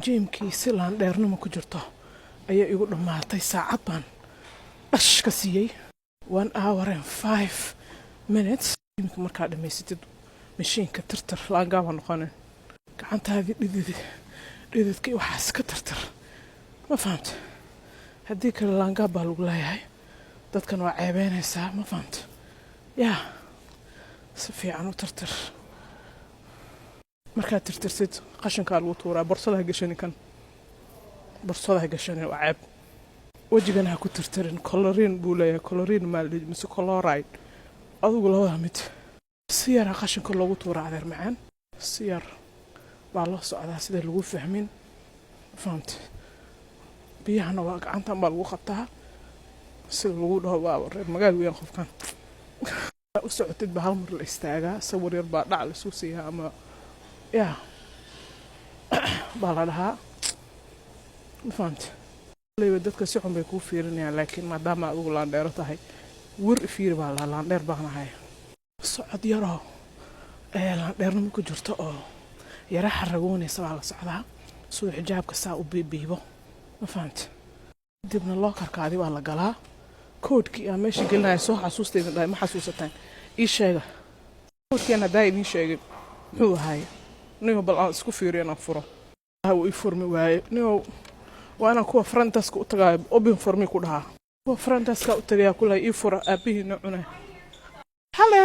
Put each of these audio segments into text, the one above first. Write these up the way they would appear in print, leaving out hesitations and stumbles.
jiimkii si laandheernimo ku jirto ayaa igu dhammaatay saacad baan dhash ka siiyey 1 hour and 5 minutes jiimka markaa dhammaysatid mashiinka tirtir laangaaba noqonin gacantaadii dhididkii waxaas ka tirtir ma fahamta haddii kale laangaab baa lagu leeyahay dadkan waa ceebeynaysaa ma fahamta yaa si fiican u tirtir markaad tirtirsid qashinkaa lagu tuuraa borsada ha gashanin kan borsada ha gashanin waa ceeb wejigana ha ku tirtirin colorin buu leeyahay colorin mise coloride adigu labada mid si yara qashinka loogu tuuraa adeer macaan si yar baa loo socdaa sida lagu fahmin fahamta biyahana waa gacantan baa lagu qabtaa sida lagu dhaho waa reer magaal weyn qofkan u socotid baa hal mar la istaagaa sawir yar baa dhac la soo siiyaa ama yaa baa la dhahaa ma fahamta leeyahay dadka si xun bay kuu fiirinayaan laakiin maadaama adigu laandheero tahay wir fiir baa la laandheer baan ahay socod yaroo laandheernimo ku jirto oo yara xaragoonaysa baa la socdaa soo xijaabka saa u biibiibo ma fahamta dibna loo karkaadi baa la galaa koodkii aan meesha gelinayo soo xasuustayda dhahay ma xasuusataan ii sheega koodkiina hadaa idiin sheegay muxuu ahaay niyo bal aan isku fiiriyo inaan furo uu ii furmi waaye niyo waa inaan kuwa frontaska u tagaayo open formi ku dhahaa kuwa frontaska u tagayaa kula ii fura aabihiina cunay hello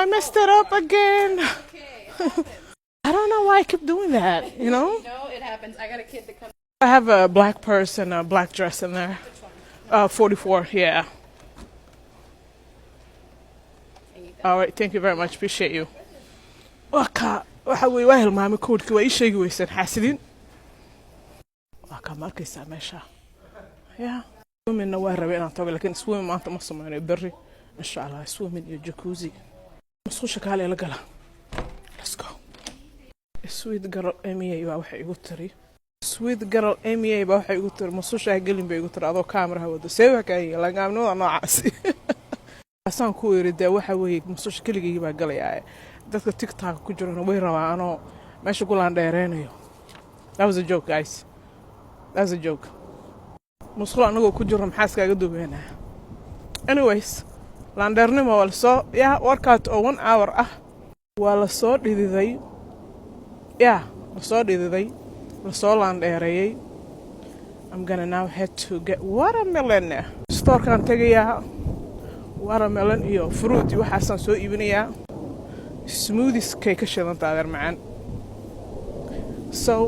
I messed it up again. I don't know why I keep doing that, you know? No, it happens. I got a kid that comes. I have a black purse and a black dress in there. 44, yeah. All right, thank you very much. Appreciate you. Waka, waxa way waa hilmaamay koodkii waa ii sheegi weysan xaasidin. Waka markaysaa meesha. Yeah. Swimming waa rabay inaan tago laakiin swimming maanta ma sameeyo berri. Insha Allah, swimming iyo jacuzzi. مسخوش كالي لقلا let's go sweet girl Amy baa waxa igu tiri sweet girl Amy baa waxa igu tiri mas'uusha galin bay igu tiri adoo kaamiraha wada seewa kay la gaabnooda noocaas asaan ku yiri waxa weey mas'uusha kaligeey baa galaya dadka TikTok ku jirana way rabaan oo meesha ku laan dheereenayo that was a joke guys that's a joke mas'uul anagu ku jiro maxaa iskaga duubeena anyways laandheernimo waa soo workout oo 1 hour ah waa la soo dhididay la soo laandheereeyay I'm gonna now head to get watermelon store kan tagayaa watermelon iyo fruit waxaasan soo iibinayaa smoothies kay ka shidan tahay macaan so